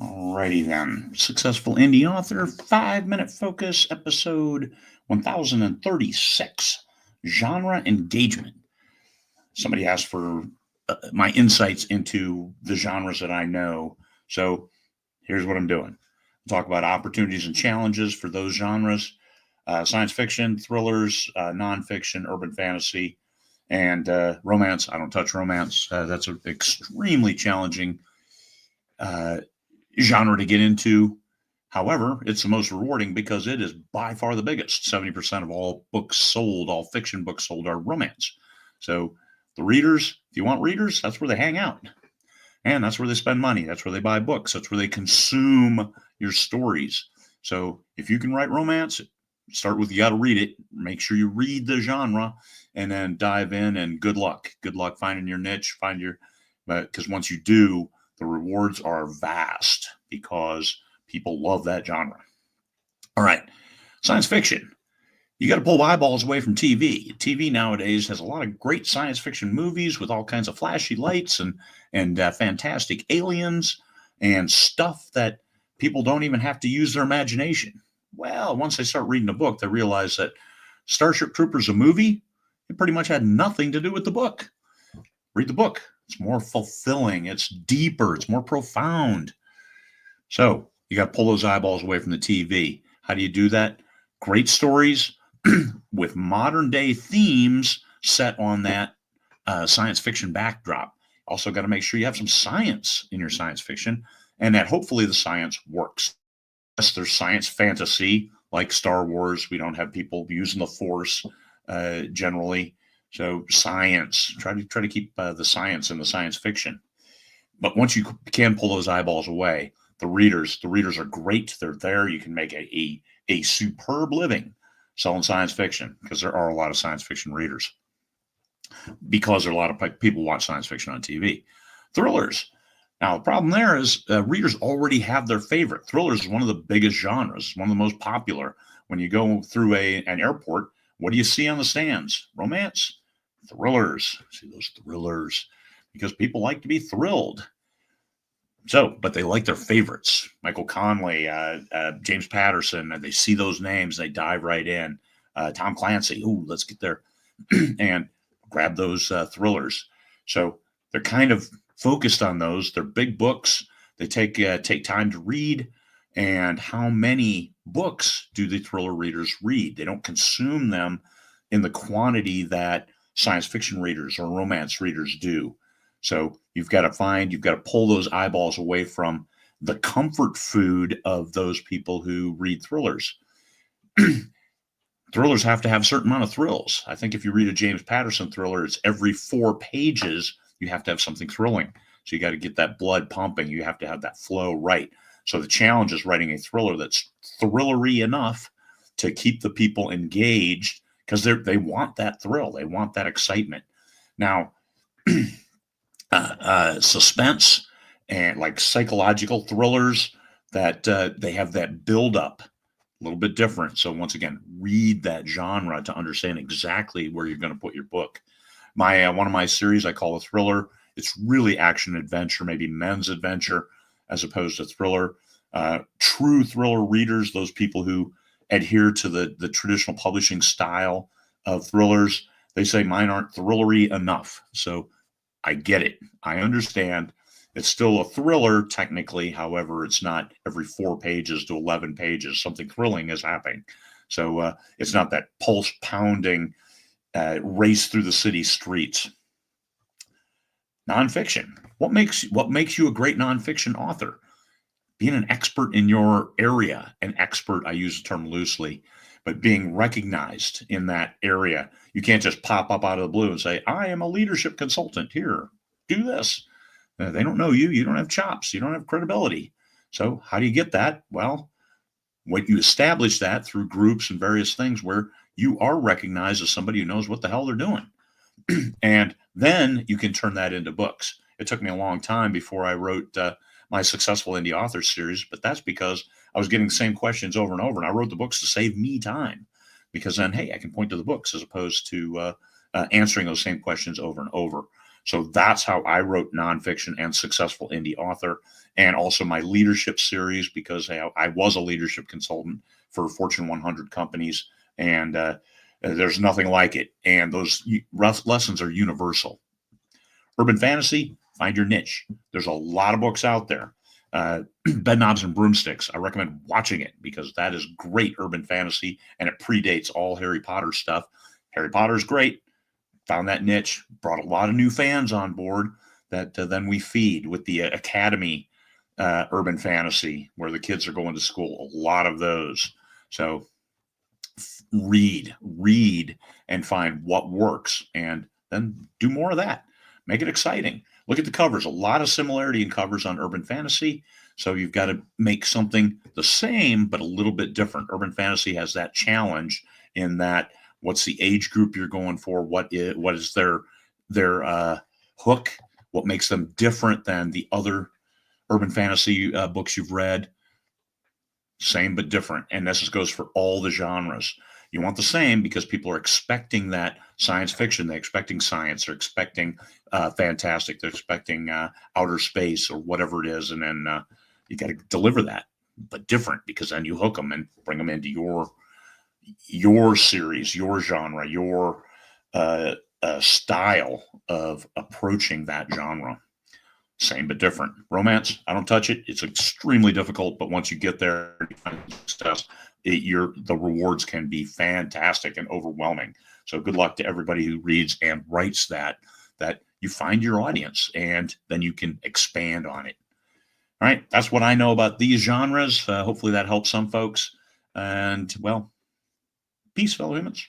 Alrighty then. Successful indie author, 5-minute focus, episode 1036. Genre engagement. Somebody asked for my insights into the genres that I know. So here's what I'm doing. I'll talk about opportunities and challenges for those genres. Science fiction, thrillers, nonfiction, urban fantasy, and romance. I don't touch romance. That's an extremely challenging genre to get into. However, it's the most rewarding because it is by far the biggest. 70% of all books sold, all fiction books sold, are romance. So the readers, if you want readers, that's where they hang out. And that's where they spend money. That's where they buy books. That's where they consume your stories. So if you can write romance, start with you got to read it. Make sure you read the genre and then dive in, and good luck. Good luck finding your niche, because once you do, the rewards are vast because people love that genre. All right, science fiction. You got to pull eyeballs away from TV. TV nowadays has a lot of great science fiction movies with all kinds of flashy lights and fantastic aliens and stuff that people don't even have to use their imagination. Well, once they start reading a book, they realize that Starship Troopers, a movie, it pretty much had nothing to do with the book. Read the book. It's more fulfilling. It's deeper. It's more profound. So you got to pull those eyeballs away from the TV. How do you do that? Great stories with modern day themes set on that science fiction backdrop. Also got to make sure you have some science in your science fiction and that hopefully the science works. Yes, there's science fantasy like Star Wars. We don't have people using the Force generally. So science, try to keep the science in the science fiction. But once you can pull those eyeballs away, the readers are great. They're there. You can make a superb living selling science fiction because there are a lot of science fiction readers, because there are a lot of people watch science fiction on TV. Thrillers. Now, the problem there is readers already have their favorite. Thrillers is one of the biggest genres, one of the most popular. When you go through an airport, what do you see on the stands? Romance, thrillers. See those thrillers because people like to be thrilled. So, but they like their favorites. Michael Conley, James Patterson, and they see those names, they dive right in. Tom Clancy, ooh, let's get there and grab those thrillers. So they're kind of focused on those. They're big books. They take time to read. And how many books do the thriller readers read? They don't consume them in the quantity that science fiction readers or romance readers do. So you've got to pull those eyeballs away from the comfort food of those people who read thrillers. Thrillers have to have a certain amount of thrills. I think if you read a James Patterson thriller, it's every 4 pages, you have to have something thrilling. So you got to get that blood pumping. You have to have that flow right. So the challenge is writing a thriller that's thrillery enough to keep the people engaged because they want that thrill. They want that excitement. Now, suspense and like psychological thrillers that they have that build-up, a little bit different. So once again, read that genre to understand exactly where you're going to put your book. One of my series I call a thriller. It's really action adventure, maybe men's adventure, as opposed to thriller. True thriller readers, those people who adhere to the traditional publishing style of thrillers, they say mine aren't thrillery enough. So I get it. I understand. It's still a thriller technically. However, it's not every 4 pages to 11 pages. Something thrilling is happening. So it's not that pulse pounding race through the city streets. Nonfiction. What makes you a great nonfiction author? Being an expert in your area. An expert, I use the term loosely, but being recognized in that area. You can't just pop up out of the blue and say, I am a leadership consultant. Here, do this. They don't know you. You don't have chops. You don't have credibility. So how do you get that? Well, when you establish that through groups and various things where you are recognized as somebody who knows what the hell they're doing. And then you can turn that into books. It took me a long time before I wrote my Successful Indie Author series, but that's because I was getting the same questions over and over, and I wrote the books to save me time, because then, hey, I can point to the books as opposed to answering those same questions over and over. So that's how I wrote nonfiction and successful indie author, and also my leadership series, because I was a leadership consultant for Fortune 100 companies, and there's nothing like it. And those lessons are universal. Urban fantasy, find your niche. There's a lot of books out there. Bed Knobs and Broomsticks, I recommend watching it because that is great urban fantasy, and it predates all Harry Potter stuff. Harry Potter's great. Found that niche, brought a lot of new fans on board that then we feed with the Academy urban fantasy, where the kids are going to school. A lot of those. So read, and find what works, and then do more of that. Make it exciting. Look at the covers. A lot of similarity in covers on urban fantasy. So you've got to make something the same, but a little bit different. Urban fantasy has that challenge in that what's the age group you're going for? What is their hook? What makes them different than the other urban fantasy books you've read? Same but different. And this goes for all the genres. You want the same because people are expecting that science fiction. They're expecting science. They're expecting fantastic. They're expecting outer space or whatever it is. And then you got to deliver that, but different, because then you hook them and bring them into your series, your genre, your style of approaching that genre. Same but different. Romance, I don't touch it. It's extremely difficult, but once you get there, you find success, the rewards can be fantastic and overwhelming. So good luck to everybody who reads and writes that you find your audience and then you can expand on it. All right, that's what I know about these genres. Hopefully that helps some folks. And well, peace, fellow humans.